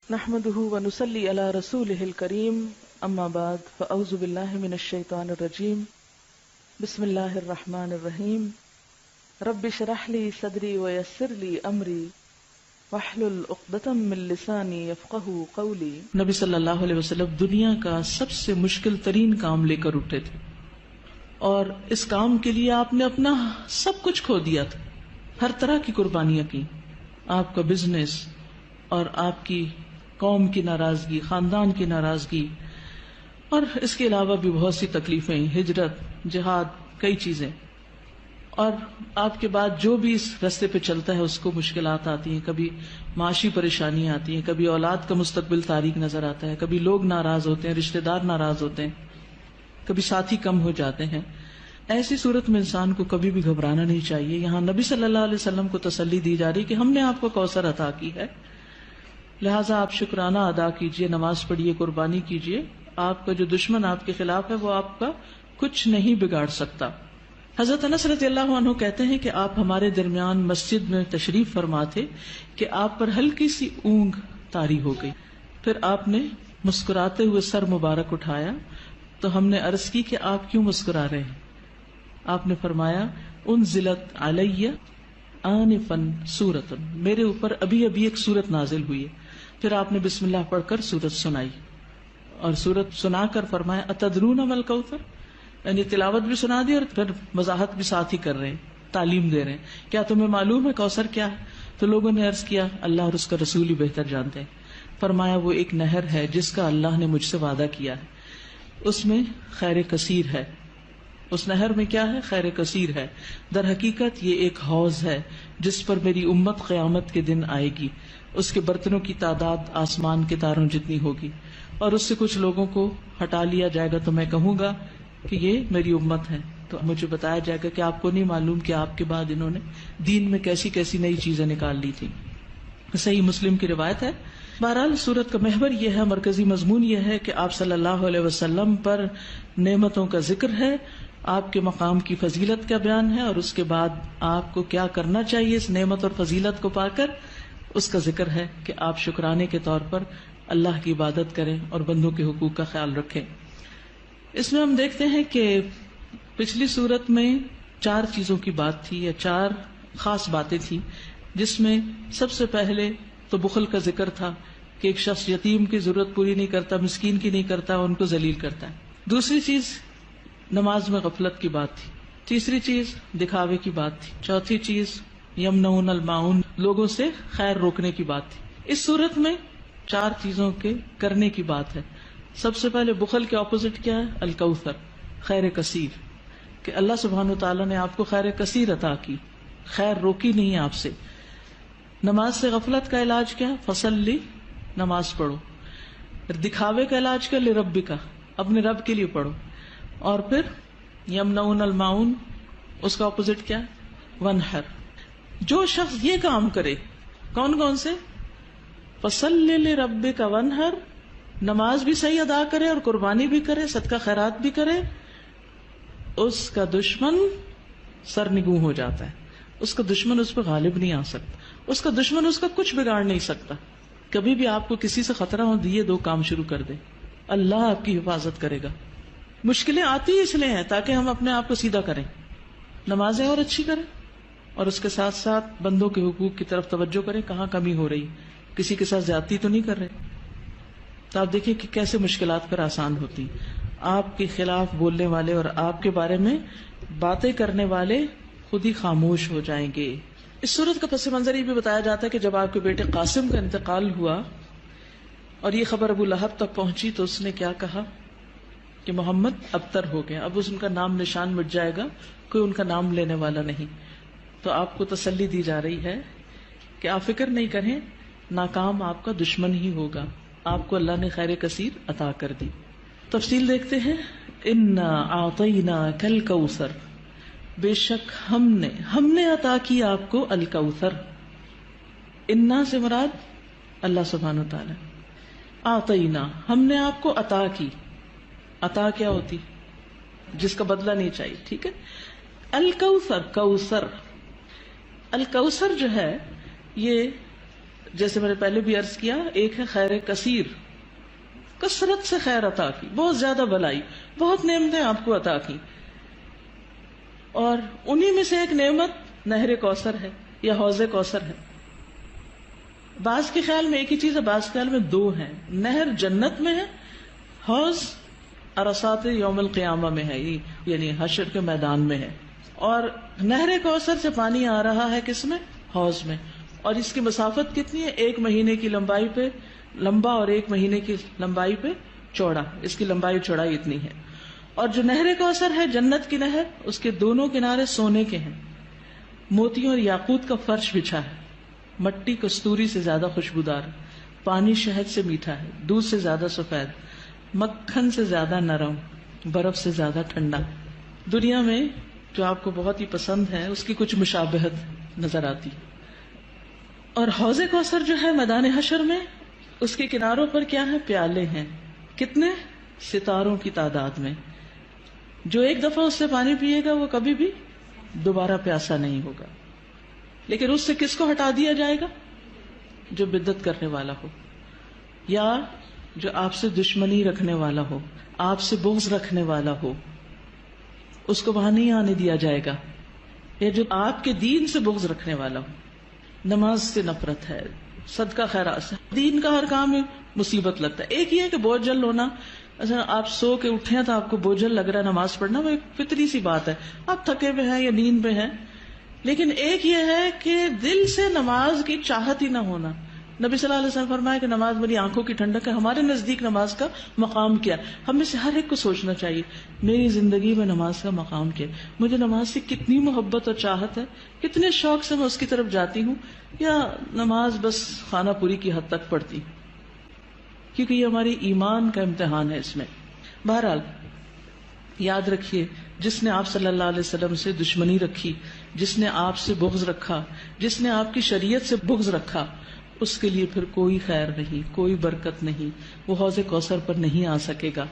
نحمده ونصلي على رسوله الكريم اما بعد فاعوذ بالله من الشيطان الرجيم بسم الله الرحمن الرحيم رب اشرح لي صدري ويسر لي امري واحلل عقدة من لساني يفقهوا قولي۔ نبی صلی اللہ علیہ وسلم دنیا کا سب سے مشکل ترین کام لے کر اٹھے تھے اور اس کام کے لیے آپ نے اپنا سب کچھ کھو دیا تھا، ہر طرح کی قربانیاں کی۔ آپ کا بزنس اور آپ کی قوم کی ناراضگی، خاندان کی ناراضگی، اور اس کے علاوہ بھی بہت سی تکلیفیں، ہجرت، جہاد، کئی چیزیں، اور آپ کے بعد جو بھی اس راستے پہ چلتا ہے اس کو مشکلات آتی ہیں، کبھی معاشی پریشانیاں آتی ہیں، کبھی اولاد کا مستقبل تاریک نظر آتا ہے، کبھی لوگ ناراض ہوتے ہیں، رشتہ دار ناراض ہوتے ہیں، کبھی ساتھی کم ہو جاتے ہیں۔ ایسی صورت میں انسان کو کبھی بھی گھبرانا نہیں چاہیے۔ یہاں نبی صلی اللہ علیہ وسلم کو تسلی دی جا رہی کہ ہم نے آپ کو کوثر عطا کی ہے، لہٰذا آپ شکرانہ ادا کیجئے، نماز پڑھیے، قربانی کیجئے۔ آپ کا جو دشمن آپ کے خلاف ہے وہ آپ کا کچھ نہیں بگاڑ سکتا۔ حضرت انس رضی اللہ عنہ کہتے ہیں کہ آپ ہمارے درمیان مسجد میں تشریف فرما تھے کہ آپ پر ہلکی سی اونگ طاری ہو گئی، پھر آپ نے مسکراتے ہوئے سر مبارک اٹھایا تو ہم نے عرض کی کہ آپ کیوں مسکرا رہے ہیں؟ آپ نے فرمایا انزلت علی آنفا سورۃ، میرے اوپر ابھی ابھی ایک سورت نازل ہوئی ہے۔ پھر آپ نے بسم اللہ پڑھ کر سورت سنائی اور سورت سنا کر فرمایا اتدرون ما الکوثر، یعنی تلاوت بھی سنا دی اور پھر وضاحت بھی ساتھ ہی کر رہے ہیں، تعلیم دے رہے ہیں، کیا تمہیں معلوم ہے کوثر کیا ہے؟ تو لوگوں نے عرض کیا اللہ اور اس کا رسول ہی بہتر جانتے ہیں۔ فرمایا وہ ایک نہر ہے جس کا اللہ نے مجھ سے وعدہ کیا ہے، اس میں خیر کثیر ہے۔ اس نہر میں کیا ہے؟ خیر کثیر ہے۔ در حقیقت یہ ایک حوض ہے جس پر میری امت قیامت کے دن آئے گی، اس کے برتنوں کی تعداد آسمان کے تاروں جتنی ہوگی، اور اس سے کچھ لوگوں کو ہٹا لیا جائے گا تو میں کہوں گا کہ یہ میری امت ہے، تو مجھے بتایا جائے گا کہ آپ کو نہیں معلوم کہ آپ کے بعد انہوں نے دین میں کیسی کیسی نئی چیزیں نکال لی تھی۔ صحیح مسلم کی روایت ہے۔ بہرحال سورت کا محور یہ ہے، مرکزی مضمون یہ ہے کہ آپ صلی اللہ علیہ وسلم پر نعمتوں کا ذکر ہے، آپ کے مقام کی فضیلت کا بیان ہے، اور اس کے بعد آپ کو کیا کرنا چاہیے اس نعمت اور فضیلت کو پا کر، اس کا ذکر ہے کہ آپ شکرانے کے طور پر اللہ کی عبادت کریں اور بندوں کے حقوق کا خیال رکھیں۔ اس میں ہم دیکھتے ہیں کہ پچھلی سورت میں 4 چیزوں کی بات تھی، یا 4 خاص باتیں تھیں، جس میں سب سے پہلے تو بخل کا ذکر تھا کہ ایک شخص یتیم کی ضرورت پوری نہیں کرتا، مسکین کی نہیں کرتا، ان کو ذلیل کرتا ہے۔ دوسری چیز نماز میں غفلت کی بات تھی۔ تیسری چیز دکھاوے کی بات تھی۔ چوتھی چیز یمنعون الماعون، لوگوں سے خیر روکنے کی بات تھی۔ اس صورت میں 4 چیزوں کے کرنے کی بات ہے۔ سب سے پہلے بخل کے اپوزٹ کیا ہے؟ الکوثر، خیر کثیر، کہ اللہ سبحانہ وتعالیٰ نے آپ کو خیر کثیر عطا کی، خیر روکی نہیں آپ سے۔ نماز سے غفلت کا علاج کیا؟ فصلی، نماز پڑھو۔ دکھاوے کا علاج کیا؟ لربک، اپنے رب کے لیے پڑھو۔ اور پھر یمنعون الماعون، اس کا اپوزٹ کیا؟ ونحر۔ جو شخص یہ کام کرے، کون کون سے؟ فصلی لربک ونحر، نماز بھی صحیح ادا کرے اور قربانی بھی کرے، صدقہ خیرات بھی کرے، اس کا دشمن سرنگوں ہو جاتا ہے، اس کا دشمن اس پہ غالب نہیں آ سکتا، اس کا دشمن اس کا کچھ بگاڑ نہیں سکتا۔ کبھی بھی آپ کو کسی سے خطرہ ہو، یہ 2 کام شروع کر دے، اللہ آپ کی حفاظت کرے گا۔ مشکلیں آتی اس لیے ہیں تاکہ ہم اپنے آپ کو سیدھا کریں، نمازیں اور اچھی کریں، اور اس کے ساتھ ساتھ بندوں کے حقوق کی طرف توجہ کریں، کہاں کمی ہو رہی، کسی کے ساتھ زیادتی تو نہیں کر رہے۔ تو آپ دیکھیں کہ کیسے مشکلات پر آسان ہوتی۔ آپ کے خلاف بولنے والے اور آپ کے بارے میں باتیں کرنے والے خود ہی خاموش ہو جائیں گے۔ اس صورت کا پس منظر یہ بھی بتایا جاتا ہے کہ جب آپ کے بیٹے قاسم کا انتقال ہوا اور یہ خبر ابو لہب تک پہنچی تو اس نے کیا کہا کہ محمد ابتر ہو گیا، اب ان کا نام نشان مٹ جائے گا، کوئی ان کا نام لینے والا نہیں۔ تو آپ کو تسلی دی جا رہی ہے کہ آپ فکر نہیں کریں، ناکام آپ کا دشمن ہی ہوگا، آپ کو اللہ نے خیر کثیر عطا کر دی۔ تفصیل دیکھتے ہیں۔ انا اعطیناک الکوثر، بے شک ہم نے عطا کی آپ کو الکوثر۔ انا سے مراد اللہ سبحانہ وتعالی، اعطینا ہم نے آپ کو عطا کی۔ عطا کیا ہوتی؟ جس کا بدلہ نہیں چاہیے، ٹھیک ہے۔ الکوثر، کوثر، الکوثر جو ہے یہ جیسے میں نے پہلے بھی عرض کیا، ایک ہے خیر کثیر، کثرت سے خیر عطا کی، بہت زیادہ بھلائی، بہت نعمتیں آپ کو عطا کی، اور انہی میں سے ایک نعمت نہر کوثر ہے یا حوض کوثر ہے۔ بعض کے خیال میں ایک ہی چیز ہے، بعض کے خیال میں دو ہیں۔ نہر جنت میں ہے، حوض عرصات یوم القیامہ میں ہے، یعنی حشر کے میدان میں ہے۔ اور نہر کوثر سے پانی آ رہا ہے کس میں؟ حوض میں، اور اس کی مسافت کتنی ہے؟ 1 مہینے کی لمبائی پہ لمبا اور 1 مہینے کی لمبائی پہ چوڑا، اس کی لمبائی چوڑائی اتنی ہے۔ اور جو نہر کوثر ہے جنت کی نہر، اس کے دونوں کنارے سونے کے ہیں، موتیوں اور یاقوت کا فرش بچھا ہے، مٹی کستوری سے زیادہ خوشبودار، پانی شہد سے میٹھا ہے، دودھ سے زیادہ سفید، مکھن سے زیادہ نرم، برف سے زیادہ ٹھنڈا۔ دنیا میں جو آپ کو بہت ہی پسند ہے اس کی کچھ مشابہت نظر آتی۔ اور حوض کوثر جو ہے میدان حشر میں، اس کے کناروں پر کیا ہے؟ پیالے ہیں، کتنے؟ ستاروں کی تعداد میں۔ جو ایک دفعہ اس سے پانی پیے گا وہ کبھی بھی دوبارہ پیاسا نہیں ہوگا۔ لیکن اس سے کس کو ہٹا دیا جائے گا؟ جو بدعت کرنے والا ہو، یا جو آپ سے دشمنی رکھنے والا ہو، آپ سے بغض رکھنے والا ہو، اس کو وہاں نہیں آنے دیا جائے گا۔ یا جو آپ کے دین سے بغض رکھنے والا ہو، نماز سے نفرت ہے، صدقہ خیرات سے، دین کا ہر کام میں مصیبت لگتا ہے۔ ایک یہ ہے کہ بوجھل ہونا، اچھا آپ سو کے اٹھے ہیں تو آپ کو بوجھل لگ رہا ہے نماز پڑھنا، وہ ایک فطری سی بات ہے، آپ تھکے ہوئے ہیں یا نیند پہ ہیں۔ لیکن ایک یہ ہے کہ دل سے نماز کی چاہت ہی نہ ہونا۔ نبی صلی اللہ علیہ وسلم فرمایا کہ نماز میری آنکھوں کی ٹھنڈک ہے۔ ہمارے نزدیک نماز کا مقام کیا؟ ہم میں سے ہر ایک کو سوچنا چاہیے، میری زندگی میں نماز کا مقام کیا؟ مجھے نماز سے کتنی محبت اور چاہت ہے، کتنے شوق سے میں اس کی طرف جاتی ہوں، یا نماز بس خانہ پوری کی حد تک پڑھتی، کیونکہ یہ ہماری ایمان کا امتحان ہے اس میں۔ بہرحال یاد رکھیے، جس نے آپ صلی اللہ علیہ وسلم سے دشمنی رکھی، جس نے آپ سے بغض رکھا، جس نے آپ کی شریعت سے بغض رکھا، اس کے لیے پھر کوئی خیر نہیں، کوئی برکت نہیں، وہ حوض کوثر پر نہیں آ سکے گا۔